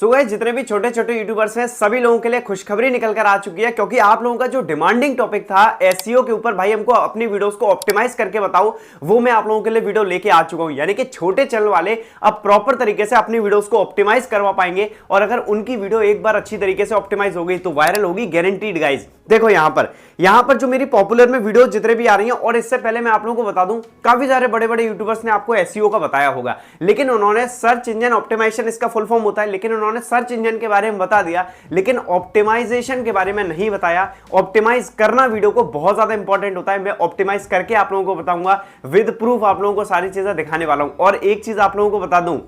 So guys जितने भी छोटे छोटे यूट्यूबर्स हैं सभी लोगों के लिए खुशखबरी निकल कर आ चुकी है, क्योंकि आप लोगों का जो डिमांडिंग टॉपिक था एसईओ के ऊपर, भाई हमको अपनी वीडियोस को ऑप्टिमाइज करके बताओ, वो मैं आप लोगों के लिए वीडियो लेके आ चुका हूं। यानी कि छोटे चैनल वाले अब प्रॉपर तरीके से अपनी वीडियोस को ऑप्टिमाइज करवा पाएंगे, और अगर उनकी वीडियो एक बार अच्छी तरीके से ऑप्टिमाइज हो गई तो वायरल होगी गारंटीड। गाइज देखो यहां पर जो मेरी पॉपुलर में वीडियो जितने भी आ रही हैं, और इससे पहले मैं आप लोगों को बता दूं काफी सारे बड़े बड़े यूट्यूबर्स ने आपको एसईओ का बताया होगा, लेकिन उन्होंने सर्च इंजन ऑप्टिमाइजेशन इसका फुल फॉर्म होता है, लेकिन उन्होंने सर्च इंजन के बारे में बता दिया, लेकिन ऑप्टिमाइजेशन के बारे में नहीं बताया। ऑप्टिमाइज करना वीडियो को बहुत ज्यादा इंपॉर्टेंट होता है। मैं ऑप्टिमाइज करके आप लोगों को बताऊंगा, विद प्रूफ आप लोगों को सारी चीजें दिखाने वाला हूं। और एक चीज आप लोगों को बता दूं,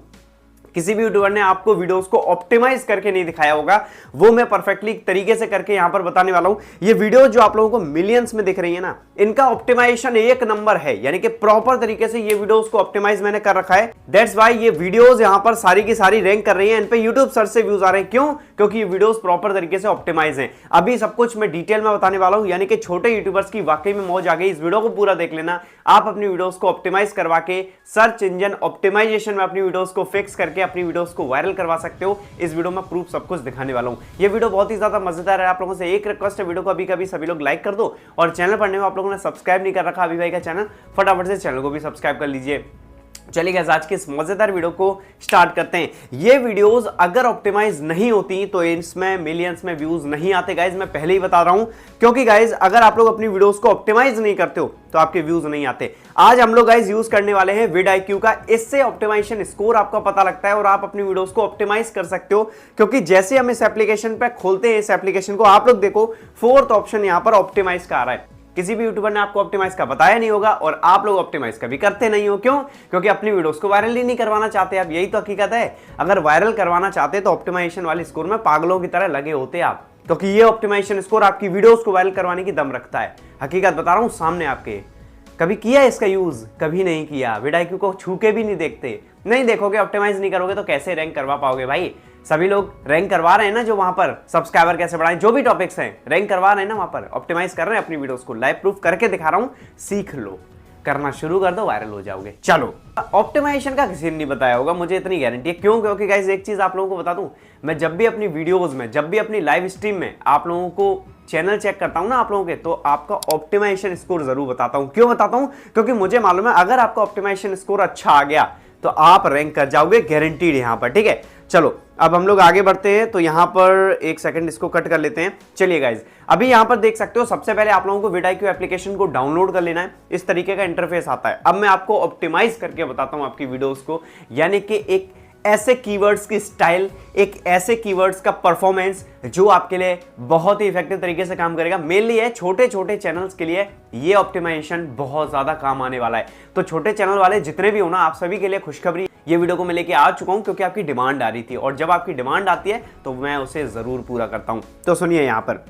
किसी भी यूट्यूबर ने आपको वीडियोस को ऑप्टिमाइज करके नहीं दिखाया होगा, वो मैं परफेक्टली तरीके से करके यहां पर बताने वाला हूं। ये वीडियो जो आप लोगों को मिलियंस में दिख रही है ना, इनका ऑप्टिमाइजेशन एक नंबर है, यानी कि प्रॉपर तरीके से ये वीडियोस को ऑप्टिमाइज मैंने कर रखा है। दैट्स व्हाई ये वीडियोस यहां पर सारी की सारी रैंक कर रही है, इन पे यूट्यूब सर्च से व्यूज आ रहे हैं। क्यों? क्योंकि ये वीडियोस प्रॉपर तरीके से ऑप्टिमाइज हैं। अभी सब कुछ मैं डिटेल में बताने वाला हूं, यानी कि छोटे यूट्यूबर्स की वाकई में मौज आ गई। इस वीडियो को पूरा देख लेना। आप अपनी वीडियोस को ऑप्टिमाइज करवा के सर्च इंजन ऑप्टिमाइजेशन में अपनी वीडियोस को फिक्स करके अपनी वीडियोस को वायरल करवा सकते हो। इस वीडियो में प्रूफ सब कुछ दिखाने वाला हूं। ये वीडियो बहुत ही ज्यादा मजेदार है। आप लोगों से एक रिक्वेस्ट है, वीडियो को अभी कभी सभी लोग लाइक कर दो, और चैनल पर नए हो आप लोगों ने सब्सक्राइब नहीं कर रखा अभी भाई का चैनल, फटाफट से चैनल को भी सब्सक्राइब कर लीजिए। चलिए गाइस आज के इस मजेदार वीडियो को स्टार्ट करते हैं। ये वीडियोस अगर ऑप्टिमाइज नहीं होती तो इसमें मिलियंस में व्यूज नहीं आते गाइस, मैं पहले ही बता रहा हूं, क्योंकि गाइस अगर आप लोग अपनी वीडियोस को ऑप्टिमाइज नहीं करते हो तो आपके व्यूज नहीं आते। आज हम लोग गाइस यूज करने वाले हैं vidIQ का। इससे ऑप्टिमाइजेशन स्कोर आपका पता लगता है और आप अपनी वीडियोस को ऑप्टिमाइज कर सकते हो, क्योंकि जैसे हम इस एप्लीकेशन पे खोलते हैं इस एप्लीकेशन को, आप लोग देखो फोर्थ ऑप्शन यहां पर ऑप्टिमाइज का आ रहा है। किसी भी यूट्यूबर ने आपको ऑप्टिमाइज का बताया नहीं होगा, और आप लोग ऑप्टिमाइज कभी करते नहीं हो। क्यों? क्योंकि अपनी वीडियोस को वायरल ही नहीं करवाना चाहते आप। यही तो हकीकत है। अगर वायरल करवाना चाहते तो ऑप्टिमाइजेशन वाले स्कोर में पागलों की तरह लगे होते आप, क्योंकि ये ऑप्टिमाइजेशन स्कोर आपकी वीडियोस को वायरल करवाने की दम रखता है। हकीकत बता रहा हूं सामने आपके। कभी किया इसका यूज? कभी नहीं किया। vidIQ को छू के भी नहीं देखते, नहीं देखोगे, ऑप्टिमाइज नहीं करोगे तो कैसे रैंक करवा पाओगे भाई? सभी लोग रैंक करवा रहे हैं ना, जो वहां पर सब्सक्राइबर कैसे बढ़ाएं, जो भी टॉपिक्स हैं रैंक करवा रहे हैं ना, वहां पर ऑप्टिमाइज कर रहे हैं अपनी वीडियोस को। लाइव प्रूफ करके दिखा रहा हूं, सीख लो, करना शुरू कर दो, वायरल हो जाओगे। चलो, ऑप्टिमाइजेशन का किसी ने नहीं बताया होगा, मुझे इतनी गारंटी है। क्यों? क्योंकि गाइस एक चीज आप लोगों को बता दूं, मैं जब भी अपनी वीडियोस में, जब भी अपनी लाइव स्ट्रीम में आप लोगों को चैनल चेक करता हूं ना आप लोगों के, तो आपका ऑप्टिमाइजेशन स्कोर जरूर बताता हूं। क्यों बताता हूं? क्योंकि मुझे मालूम है अगर आपका ऑप्टिमाइजेशन स्कोर अच्छा आ गया तो आप रैंक कर जाओगे गारंटीड यहां पर। ठीक है, चलो अब हम लोग आगे बढ़ते हैं। तो यहां पर एक सेकंड इसको कट कर लेते हैं। चलिए गाइज, अभी यहां पर देख सकते हो, सबसे पहले आप लोगों को vidIQ एप्लीकेशन को डाउनलोड कर लेना है। इस तरीके का इंटरफेस आता है। अब मैं आपको ऑप्टिमाइज करके बताता हूं आपकी वीडियोस को, यानी कि एक ऐसे कीवर्ड्स की स्टाइल, एक ऐसे कीवर्ड्स का परफॉर्मेंस जो आपके लिए बहुत ही इफेक्टिव तरीके से काम करेगा। मेनली है छोटे छोटे चैनल्स के लिए ये ऑप्टिमाइजेशन बहुत ज्यादा काम आने वाला है। तो छोटे चैनल वाले जितने भी हो ना, आप सभी के लिए खुशखबरी, ये वीडियो को मैं लेके आ चुका हूं, क्योंकि आपकी डिमांड आ रही थी, और जब आपकी डिमांड आती है तो मैं उसे जरूर पूरा करता हूं। तो सुनिए, यहां पर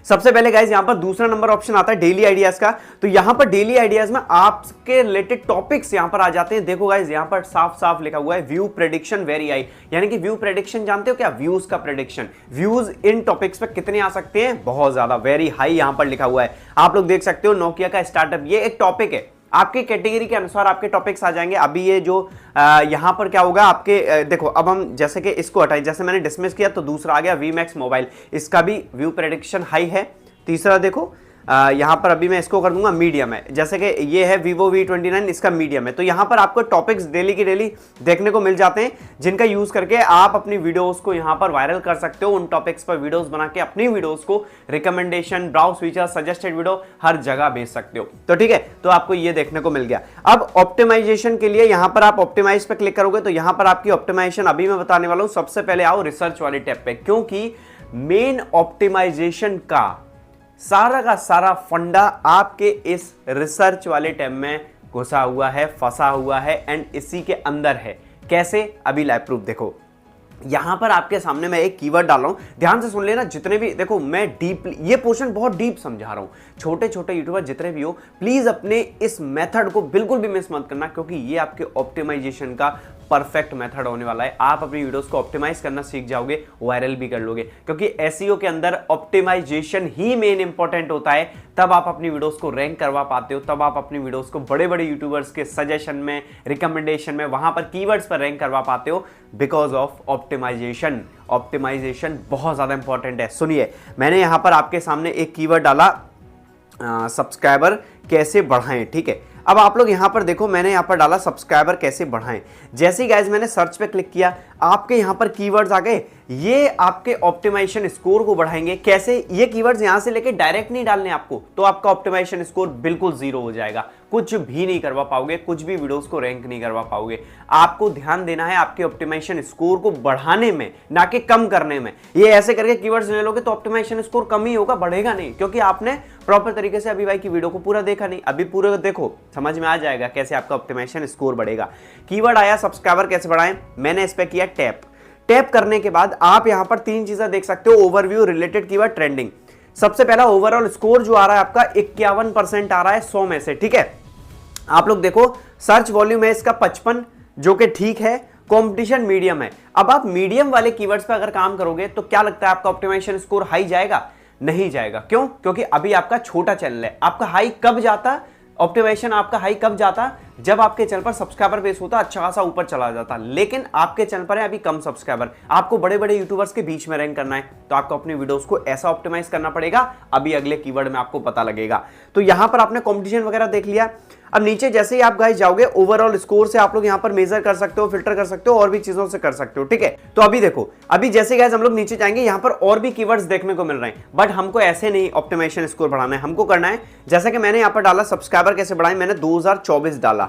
सबसे पहले गाइस यहां पर दूसरा नंबर ऑप्शन आता है डेली आइडियाज का। तो यहां पर डेली आइडियाज में आपके रिलेटेड टॉपिक्स यहां पर आ जाते हैं। देखो गाइस यहां पर साफ साफ लिखा हुआ है व्यू प्रेडिक्शन वेरी हाई, यानी कि व्यू प्रेडिक्शन जानते हो क्या? व्यूज का प्रेडिक्शन। व्यूज इन टॉपिक्स पे कितने आ सकते हैं? बहुत ज्यादा, वेरी हाई यहां पर लिखा हुआ है। आप लोग देख सकते हो नोकिया का स्टार्टअप, ये एक टॉपिक है, आपकी कैटेगरी के अनुसार आपके टॉपिक्स आ जाएंगे। अभी ये जो यहां पर क्या होगा आपके, देखो अब हम जैसे कि इसको हटाएं, जैसे मैंने डिसमिस किया तो दूसरा आ गया VMAX मोबाइल, इसका भी व्यू प्रेडिक्शन हाई है। तीसरा देखो यहां पर अभी मैं इसको कर दूंगा मीडियम है, जैसे कि ये है Vivo V29, इसका मीडियम है। तो यहां पर आपको टॉपिक्स डेली की डेली देखने को मिल जाते हैं, जिनका यूज करके आप अपनी वीडियोस को यहां पर वायरल कर सकते हो। उन टॉपिक्स पर वीडियोस बना के अपनी वीडियोस को recommendation, browse feature, suggested video हर जगह भेज सकते हो। तो ठीक है, तो आपको ये देखने को मिल गया। अब ऑप्टिमाइजेशन के लिए यहां पर आप ऑप्टिमाइज पे क्लिक करोगे तो यहां पर आपकी ऑप्टिमाइजेशन अभी मैं बताने वाला हूं। सबसे पहले आओ रिसर्च वाले टैब पे, क्योंकि मेन ऑप्टिमाइजेशन का सारा का सारा फंडा आपके इस रिसर्च वाले टैब में घुसा हुआ है, फंसा हुआ है, एंड इसी के अंदर है। कैसे? अभी लाइव प्रूफ देखो। यहां पर आपके सामने मैं एक कीवर्ड डाल रहा हूं, ध्यान से सुन लेना। जितने भी देखो, मैं डीपली ये पोर्शन बहुत डीप समझा रहा हूं। छोटे छोटे यूट्यूबर जितने भी हो, प्लीज अपने इस मेथड को बिल्कुल भी मिस मत करना, क्योंकि ये आपके ऑप्टिमाइजेशन का परफेक्ट मेथड होने वाला है। आप अपनी वीडियोस को ऑप्टिमाइज करना सीख जाओगे, वायरल भी कर लोगे, क्योंकि एसईओ के अंदर ऑप्टिमाइजेशन ही मेन इंपॉर्टेंट होता है। तब आप अपनी वीडियोस को रैंक करवा पाते हो, तब आप अपनी वीडियोस को बड़े बड़े यूट्यूबर्स के सजेशन में, रिकमेंडेशन में, वहां पर कीवर्ड्स पर रैंक करवा पाते हो, बिकॉज ऑफ ऑप्टिमाइजेशन। ऑप्टिमाइजेशन बहुत ज्यादा इंपॉर्टेंट है। सुनिए, मैंने यहां पर आपके सामने एक कीवर्ड डाला, सब्सक्राइबर कैसे बढ़ाएं, ठीक है। अब आप लोग यहां पर देखो, मैंने यहां पर डाला सब्सक्राइबर कैसे बढ़ाएं। जैसे ही गाइस मैंने सर्च पे क्लिक किया, आपके यहां पर कीवर्ड्स आ गए। ये आपके ऑप्टिमाइजेशन स्कोर को बढ़ाएंगे। कैसे? ये कीवर्ड्स यहां से लेके डायरेक्ट नहीं डालने आपको, तो आपका ऑप्टिमाइजेशन स्कोर बिल्कुल जीरो हो जाएगा। कुछ भी नहीं करवा पाओगे, कुछ भी वीडियोस को रैंक नहीं करवा पाओगे। आपको ध्यान देना है आपके ऑप्टिमाइजेशन स्कोर को बढ़ाने में, ना कि कम करने में। ये ऐसे करके कीवर्ड्स ले लोगे तो ऑप्टिमाइजेशन स्कोर कम ही होगा, बढ़ेगा नहीं, क्योंकि आपने प्रॉपर तरीके से अभी भाई की वीडियो को पूरा देखा नहीं। अभी पूरे देखो, समझ में आ जाएगा कैसे आपका ऑप्टिमाइजेशन स्कोर बढ़ेगा। कीवर्ड आया सब्सक्राइबर कैसे बढ़ाएं, मैंने इस पे किया टैप। टैप करने के बाद आप यहां पर तीन चीजें देख सकते हो, ओवरव्यू, रिलेटेड कीवर्ड, ट्रेंडिंग। सबसे पहला ओवरऑल स्कोर जो आ रहा है आपका 51% आ रहा है 100 में से, ठीक है। आप लोग देखो, सर्च वॉल्यूम है इसका 55, जो कि ठीक है। कंपटीशन मीडियम है। अब आप मीडियम वाले कीवर्ड्स पे अगर काम करोगे तो क्या लगता है आपका ऑप्टिमाइजेशन स्कोर हाई जाएगा? नहीं जाएगा। क्यों? क्योंकि अभी आपका छोटा चैनल है। आपका हाई कब जाता, ऑप्टिमाइजेशन आपका हाई कब जाता? जब आपके चैनल पर सब्सक्राइबर बेस होता, अच्छा खासा ऊपर चला जाता। लेकिन आपके चैनल पर है अभी कम सब्सक्राइबर, आपको बड़े बड़े यूट्यूबर्स के बीच में रैंक करना है, तो आपको अपनी वीडियोस को ऐसा ऑप्टिमाइज करना पड़ेगा। अभी अगले कीवर्ड में आपको पता लगेगा। तो यहां पर आपने कंपटीशन वगैरह देख लिया। अब नीचे जैसे ही आप गाइस जाओगे, ओवरऑल स्कोर से आप लोग यहां पर मेजर कर सकते हो, फिल्टर कर सकते हो, और भी चीजों से कर सकते हो, ठीक है। तो अभी देखो, अभी जैसे गाइस हम लोग नीचे जाएंगे, यहां पर और भी कीवर्ड्स देखने को मिल रहे हैं, बट हमको ऐसे नहीं ऑप्टिमाइजेशन स्कोर बढ़ाना है। हमको करना है, जैसे कि मैंने यहां पर डाला सब्सक्राइबर कैसे बढ़ाएं, मैंने 2024 डाला।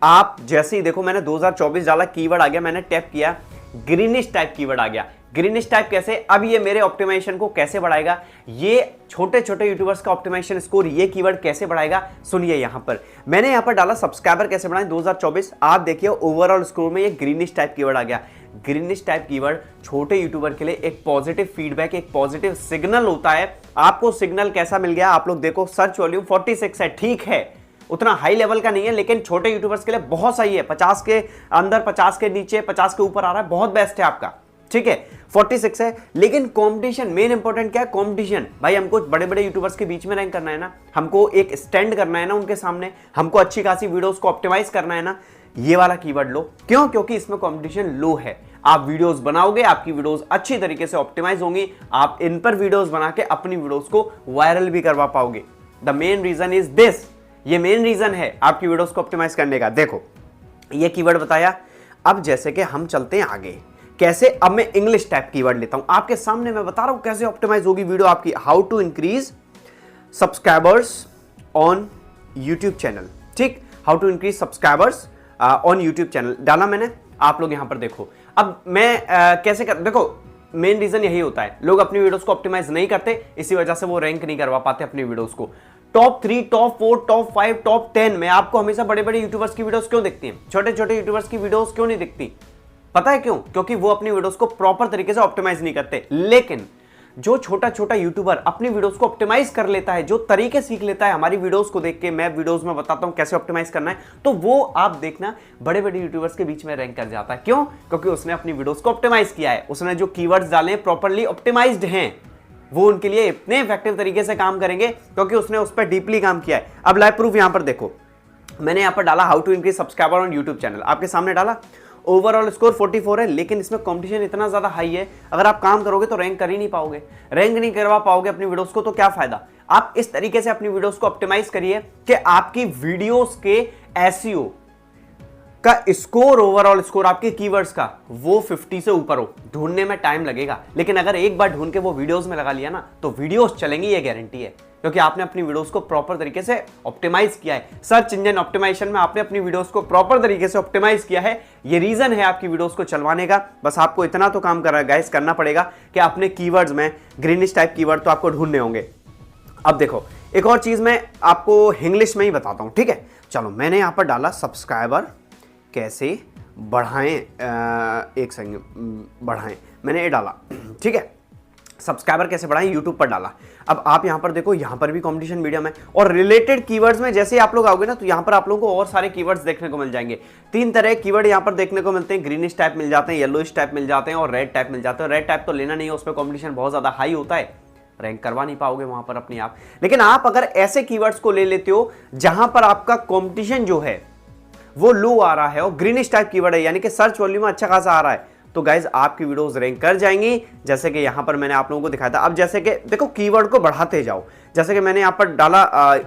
आप जैसे ही देखो, मैंने 2024 डाला, कीवर्ड आ गया, मैंने टैप किया, ग्रीनिश टाइप कीवर्ड आ गया। ग्रीनिश टाइप कैसे? अब ये मेरे ऑप्टिमाइजेशन को कैसे बढ़ाएगा, ये छोटे छोटे यूट्यूबर्स का ऑप्टिमाइजेशन स्कोर ये कीवर्ड कैसे बढ़ाएगा? सुनिए, यहां पर मैंने यहां पर डाला सब्सक्राइबर कैसे बढ़ाएं 2024। आप देखिए ओवरऑल स्कोर में ये ग्रीनिश टाइप कीवर्ड आ गया। ग्रीनिश टाइप कीवर्ड छोटे यूट्यूबर के लिए एक पॉजिटिव फीडबैक, एक पॉजिटिव सिग्नल होता है। आपको सिग्नल कैसा मिल गया? आप लोग देखो, सर्च वॉल्यूम 46 है, ठीक है, उतना हाई लेवल का नहीं है, लेकिन छोटे यूट्यूबर्स के लिए बहुत सही है। 50 के अंदर, 50 के नीचे, 50 के ऊपर आ रहा है, बहुत बेस्ट है आपका, ठीक है। 46 है, लेकिन कंपटीशन मेन इंपॉर्टेंट क्या है? कंपटीशन। भाई हमको बड़े बड़े यूट्यूबर्स के बीच में रैंक करना है ना, हमको एक स्टैंड करना है ना उनके सामने, हमको अच्छी खासी वीडियोस को ऑप्टिमाइज करना है ना। ये वाला कीवर्ड लो। क्यों? क्योंकि इसमें कंपटीशन लो है। आप वीडियोस बनाओगे, आपकी वीडियोस अच्छी तरीके से ऑप्टिमाइज होंगी, आप इन पर वीडियोस बना के अपनी वीडियोस को वायरल भी करवा पाओगे। The main reason is this, ये मेन रीजन है आपकी वीडियोस को ऑप्टिमाइज करने का। देखो, ये कीवर्ड बताया। अब जैसे कि हम चलते हैं आगे, कैसे? अब मैं इंग्लिश टाइप कीवर्ड लेता हूं, आपके सामने मैं बता रहा हूं कैसे ऑप्टिमाइज होगी वीडियो आपकी। How to increase subscribers on YouTube channel, ठीक। How to increase subscribers on YouTube channel डाला मैंने। आप लोग यहां पर देखो, अब मैं कैसे कर, देखो मेन रीजन यही होता है, लोग अपनी वीडियोस को ऑप्टिमाइज नहीं करते, इसी वजह से वो रैंक नहीं करवा पाते अपनी वीडियोस को। टॉप 3, टॉप 4, टॉप 5, टॉप 10 में आपको हमेशा बड़े बड़े यूट्यूबर्स की वीडियोस क्यों दिखती हैं? छोटे छोटे यूट्यूबर्स की वीडियोस क्यों नहीं दिखती? पता है क्यों? क्योंकि वो अपनी वीडियोस को प्रॉपर तरीके से ऑप्टिमाइज नहीं करते। लेकिन जो छोटा छोटा यूट्यूबर अपनी वीडियोस को ऑप्टिमाइज कर लेता है, जो तरीके सीख लेता है हमारी वीडियोस को देख के, मैं वीडियोस में बताता हूं कैसे ऑप्टिमाइज करना है, तो वो आप देखना बड़े बड़े यूट्यूबर्स के बीच में रैंक कर जाता है। क्यों? क्योंकि उसने अपनी वीडियोस को ऑप्टिमाइज किया है, उसने जो कीवर्ड्स डाले प्रॉपरली ऑप्टिमाइज्ड हैं, वो उनके लिए इतने इफेक्टिव तरीके से काम करेंगे क्योंकि उसने उस पर डीपली काम किया है। अब लाइव प्रूफ यहां पर देखो, मैंने यहां पर डाला how to increase subscriber on YouTube channel, आपके सामने डाला। ओवरऑल स्कोर 44 है, लेकिन इसमें कंपटीशन इतना ज्यादा हाई है, अगर आप काम करोगे तो रैंक कर ही नहीं पाओगे, रैंक नहीं करवा पाओगे अपनी वीडियोस को, तो क्या फायदा। आप इस तरीके से अपनी वीडियोस को ऑप्टिमाइज करिए कि आपकी वीडियोस के एसईओ का स्कोर, ओवरऑल स्कोर आपके कीवर्ड्स का, वो 50 से ऊपर हो। ढूंढने में टाइम लगेगा, लेकिन अगर एक बार ढूंढ के वो वीडियोस में लगा लिया ना, तो वीडियोस चलेंगी, ये गारंटी है, क्योंकि आपने अपनी वीडियोस को प्रॉपर तरीके से ऑप्टिमाइज किया है। सर्च इंजन ऑप्टिमाइजेशन में आपने अपनी वीडियोस को प्रॉपर तरीके से ऑप्टिमाइज किया है, ये रीजन है आपकी वीडियोस को चलवाने का। बस आपको इतना तो काम गाइस करना पड़ेगा कि अपने कीवर्ड्स में ग्रीनिश टाइप कीवर्ड तो आपको ढूंढने होंगे। अब देखो, एक और चीज मैं आपको इंग्लिश में ही बताता हूं, ठीक है। चलो, मैंने यहां पर डाला सब्सक्राइबर कैसे बढ़ाएं, एक सेकंड, बढ़ाएं, मैंने ये डाला, ठीक है। सब्सक्राइबर कैसे बढ़ाएं यूट्यूब पर डाला। अब आप यहां पर देखो, यहां पर भी कंपटीशन मीडियम है और रिलेटेड कीवर्ड्स में जैसे आप लोग आओगे ना तो यहां पर आप लोगों को और सारे कीवर्ड्स देखने को मिल जाएंगे। 3 तरह के कीवर्ड यहां पर देखने को मिलते हैं, ग्रीनिश टाइप मिल जाते हैं, येलोइश टाइप मिल जाते हैं और रेड टाइप मिल जाते हैं। रेड टाइप तो लेना नहीं है, उस पर कॉम्पिटिशन बहुत ज्यादा हाई होता है, रैंक करवा नहीं पाओगे वहां पर अपने आप। लेकिन आप अगर ऐसे कीवर्ड्स को ले लेते हो जहां पर आपका कंपटीशन जो है वो लो आ रहा है और ग्रीनिश टाइप कीवर्ड है, यानी कि सर्च वॉल्यूम अच्छा खासा आ रहा है, तो गाइज आपकी वीडियोस रैंक कर जाएंगी। जैसे कि यहां पर मैंने आप लोगों को दिखाया था। अब जैसे कि देखो कीवर्ड को बढ़ाते जाओ, जैसे कि मैंने यहां पर डाला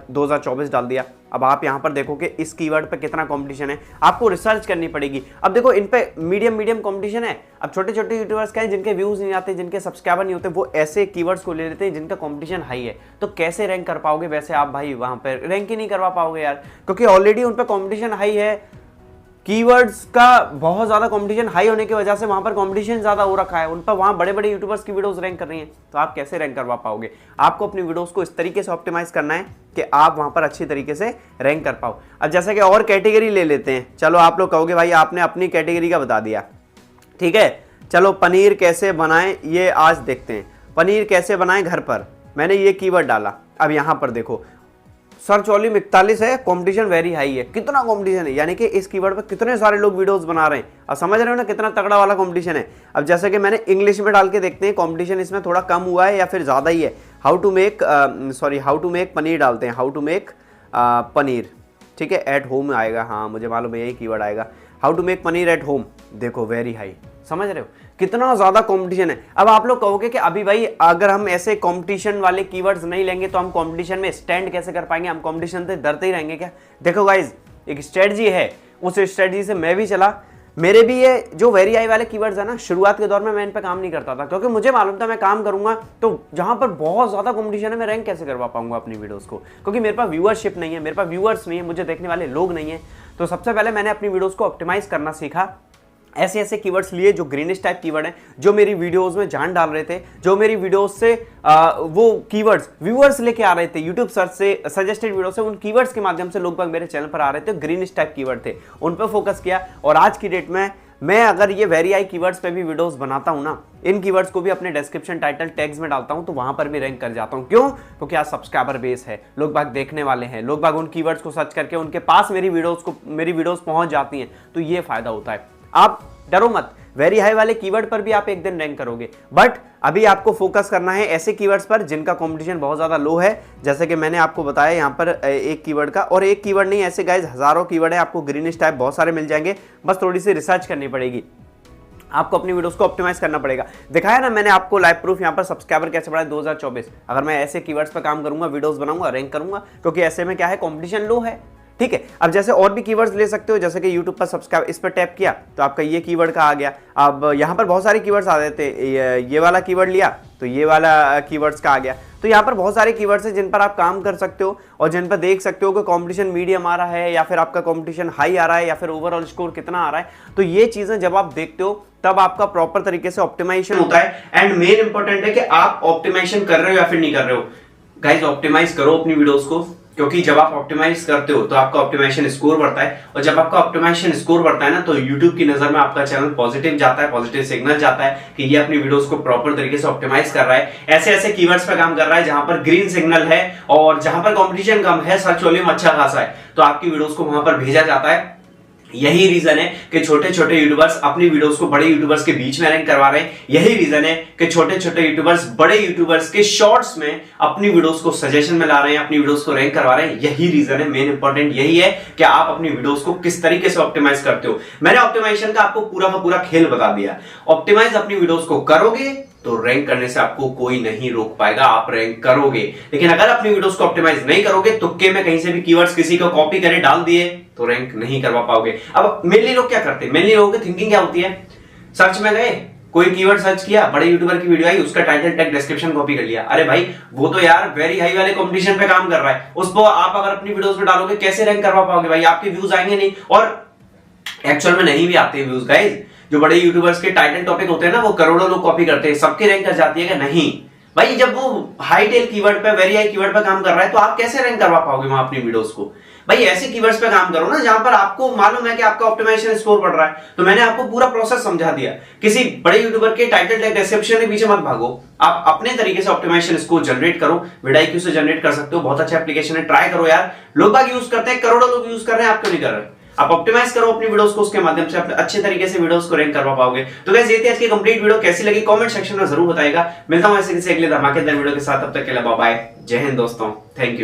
2024 डाल दिया। अब आप यहां पर देखो कि इस कीवर्ड पे कितना कंपटीशन है, आपको रिसर्च करनी पड़ेगी। अब देखो इन पे मीडियम कंपटीशन है। अब छोटे छोटे यूट्यूबर्स क्या है, जिनके व्यूज नहीं आते, जिनके सब्सक्राइबर नहीं होते, वो ऐसे कीवर्ड्स को ले लेते हैं जिनका कंपटीशन हाई है। तो कैसे रैंक कर पाओगे वैसे आप भाई, वहां पर रैंक ही नहीं करवा पाओगे यार, क्योंकि ऑलरेडी उन पर कंपटीशन हाई है। कीवर्ड्स का बहुत ज्यादा कंपटीशन हाई होने की वजह से वहां पर कंपटीशन ज्यादा हो रखा है, उन पर वहां बड़े बड़े यूट्यूबर्स की वीडियोस रैंक कर रही हैं, तो आप कैसे रैंक करवा पाओगे। आपको अपनी वीडियोस को इस तरीके से ऑप्टिमाइज करना है कि आप वहां पर अच्छी तरीके से रैंक कर पाओ। अब जैसे कि और कैटेगरी ले लेते हैं, चलो आप लोग कहोगे भाई आपने अपनी कैटेगरी का बता दिया, ठीक है, चलो पनीर कैसे बनाएं ये आज देखते हैं। पनीर कैसे बनाएं घर पर, मैंने ये कीवर्ड डाला। अब यहां पर देखो सर्च वॉल्यूम 41 है, कंपटीशन वेरी हाई है। कितना कंपटीशन है, यानी कि इस कीवर्ड पर कितने सारे लोग वीडियोस बना रहे हैं। अब समझ रहे हो ना कितना तगड़ा वाला कंपटीशन है। अब जैसे कि मैंने इंग्लिश में डाल के देखते हैं कंपटीशन इसमें थोड़ा कम हुआ है या फिर ज्यादा ही है। हाउ टू मेक पनीर डालते हैं, हाउ टू मेक पनीर, ठीक है, एट होम आएगा, हाँ मुझे मालूम है यही कीवर्ड आएगा, how to make paneer at home. देखो वेरी हाई, समझ रहे हो कितना ज्यादा कंपटीशन है। अब आप लोग कहोगे कि अभी भाई अगर हम ऐसे कंपटीशन वाले कीवर्ड्स नहीं लेंगे तो हम कंपटीशन में स्टैंड कैसे कर पाएंगे, हम कंपटीशन से डरते ही रहेंगे क्या। देखो गाइज एक स्ट्रेटजी है, उस स्ट्रेटजी से मैं भी चला। मेरे भी ये जो वेरी हाई वाले कीवर्ड्स है ना, शुरुआत के दौर में मैं इन पे काम नहीं करता था, क्योंकि मुझे मालूम था मैं काम करूंगा तो जहां पर बहुत ज्यादा कंपटीशन है मैं रैंक कैसे करवा पाऊंगा अपनी वीडियोस को, क्योंकि मेरे पास व्यूअरशिप नहीं है, मेरे पास व्यूअर्स नहीं है, मुझे देखने वाले लोग नहीं है। तो सबसे पहले मैंने अपनी वीडियोस को ऑप्टिमाइज करना सीखा। ऐसे ऐसे कीवर्ड्स लिए जो ग्रीनिश टाइप कीवर्ड हैं, जो मेरी वीडियोस में जान डाल रहे थे, जो मेरी वीडियोस से वो कीवर्ड्स व्यूअर्स लेके आ रहे थे यूट्यूब सर्च से, सजेस्टेड वीडियो से, उन कीवर्ड्स के माध्यम से लोग मेरे चैनल पर आ रहे थे, ग्रीनिश टाइप कीवर्ड थे, उन पर फोकस किया। और आज की डेट में मैं अगर ये वेरी हाई कीवर्ड्स पे भी वीडियोस बनाता हूं ना, इन कीवर्ड्स को भी अपने डिस्क्रिप्शन टाइटल टैग्स में डालता हूं, तो वहां पर भी रैंक कर जाता हूं। क्यों? क्योंकि आज सब्सक्राइबर बेस है, लोग बाग देखने वाले हैं, लोग बाग उन कीवर्ड्स को सर्च करके उनके पास मेरी वीडियोस पहुंच जाती हैं, तो ये फायदा होता है। आप डरो मत, वेरी हाई वाले कीवर्ड पर भी आप एक दिन रैंक करोगे, बट अभी आपको फोकस करना है ऐसे कीवर्ड्स पर जिनका कंपटीशन बहुत ज्यादा लो है। जैसे कि मैंने आपको बताया यहाँ पर एक कीवर्ड का, और एक कीवर्ड नहीं, ऐसे गाइज हजारों कीवर्ड है, आपको ग्रीनिश टाइप बहुत सारे मिल जाएंगे, बस थोड़ी सी रिसर्च करनी पड़ेगी, आपको अपनी वीडियोस को ऑप्टिमाइज करना पड़ेगा। दिखाया ना मैंने आपको लाइव प्रूफ यहाँ पर सब्सक्राइबर कैसे बढ़ाए 2024। अगर मैं ऐसे कीवर्ड्स पर काम करूंगा, वीडियोस बनाऊंगा, रैंक करूंगा, क्योंकि ऐसे में क्या है कंपटीशन लो है, ठीक है। अब जैसे और भी कीवर्ड्स ले सकते हो, जैसे कि YouTube पर सब्सक्राइब, इस पर टैप किया तो आपका ये कीवर्ड का आ गया। अब यहाँ पर बहुत सारे कीवर्ड्स आ जाते हैं, ये वाला कीवर्ड लिया तो ये वाला कीवर्ड्स का आ गया। तो यहाँ पर बहुत सारे कीवर्ड्स हैं जिन पर आप काम कर सकते हो और जिन पर देख सकते हो कि कंपटीशन मीडियम आ रहा है या फिर आपका कंपटीशन हाई आ रहा है या फिर ओवरऑल स्कोर कितना आ रहा है। तो ये चीजें जब आप देखते हो तब आपका प्रॉपर तरीके से ऑप्टिमाइजेशन होता है। एंड मेन इंपॉर्टेंट है कि आप ऑप्टिमाइजेशन कर रहे हो या फिर नहीं कर रहे हो। गाइज ऑप्टिमाइज करो अपनी वीडियोस को, क्योंकि जब आप ऑप्टिमाइज करते हो तो आपका ऑप्टिमाइजेशन स्कोर बढ़ता है, और जब आपका ऑप्टिमाइजेशन स्कोर बढ़ता है ना, तो YouTube की नजर में आपका चैनल पॉजिटिव जाता है, पॉजिटिव सिग्नल जाता है कि ये अपनी वीडियोस को प्रॉपर तरीके से ऑप्टिमाइज कर रहा है, ऐसे ऐसे कीवर्ड्स पे काम कर रहा है जहां पर ग्रीन सिग्नल है और जहां पर कंपटीशन कम है, सर्च वॉल्यूम अच्छा खासा है, तो आपकी वीडियोस को वहां पर भेजा जाता है। यही रीजन है कि छोटे छोटे यूट्यूबर्स अपनी वीडियोस को बड़े यूट्यूबर्स के बीच में रैंक करवा रहे हैं। यही रीजन है कि छोटे छोटे यूट्यूबर्स बड़े यूट्यूबर्स के शॉर्ट्स में अपनी वीडियोस को सजेशन में ला रहे हैं, अपनी वीडियोस को रैंक करवा रहे हैं। यही रीजन है, मेन इंपॉर्टेंट यही है कि आप अपनी वीडियोस को किस तरीके से ऑप्टिमाइज करते हो। मैंने ऑप्टिमाइजेशन का आपको पूरा का पूरा खेल बता दिया। ऑप्टिमाइज अपनी वीडियोस को करोगे तो रैंक करने से आपको कोई नहीं रोक पाएगा, आप रैंक करोगे। लेकिन अगर अपनी वीडियोस को ऑप्टिमाइज नहीं करोगे, तुक्के में कहीं से भी कीवर्ड्स किसी को कॉपी करे डाल दिए, तो रैंक नहीं करवा पाओगे। अब मेनली लोग क्या करते हैं, मेनली लोगों की थिंकिंग क्या होती है, सर्च में गए, कोई कीवर्ड सर्च किया, बड़े यूट्यूबर की वीडियो आई, उसका टाइटल टैग डिस्क्रिप्शन कॉपी कर लिया। अरे भाई वो तो यार वेरी हाई वाले कंपटीशन पे काम कर रहा है, उसको आप अगर अपनी वीडियोस में डालोगे कैसे रैंक करवा पाओगे भाई, आपके व्यूज आएंगे नहीं। और एक्चुअल में नहीं भी आते व्यूज गाइज, जो बड़े यूट्यूबर्स के टाइटल टॉपिक होते हैं ना, वो करोड़ों लोग कॉपी करते हैं, सबकी रैंक कर जाती है कि नहीं भाई। जब वो हाई टेल कीवर्ड पे, वेरी हाई कीवर्ड पे काम कर रहा है, तो आप कैसे रैंक करवा पाओगे वहां अपनी वीडियोस को भाई ऐसे कीवर्ड्स पे काम करो ना जहां पर आपको मालूम है कि आपका ऑप्टिमाइजेशन स्कोर बढ़ रहा है। तो मैंने आपको पूरा प्रोसेस समझा दिया। किसी बड़े यूट्यूबर के टाइटल टैग डिस्क्रिप्शन के पीछे मत भागो, आप अपने तरीके से ऑप्टिमाइजेशन स्कोर जनरेट करो। विडाईक्यू से जनरेट कर सकते हो, बहुत अच्छा एप्लीकेशन है, ट्राई करो यार। लोग बाग यूज करते हैं, करोड़ों लोग यूज कर रहे हैं, आप क्यों नहीं कर रहे? आप ऑप्टिमाइज करो अपनी वीडियोस को, उसके माध्यम से आप अच्छे तरीके से वीडियोस को रैंक करवा पाओगे। तो गाइस ये थी आज की कंप्लीट वीडियो, कैसी लगी कमेंट सेक्शन में जरूर बताइएगा। मिलता हूं ऐसे किसी अगले धमाकेदार वीडियो के साथ, तब तक के लिए बाय बाय, जय हिंद दोस्तों, थैंक यू।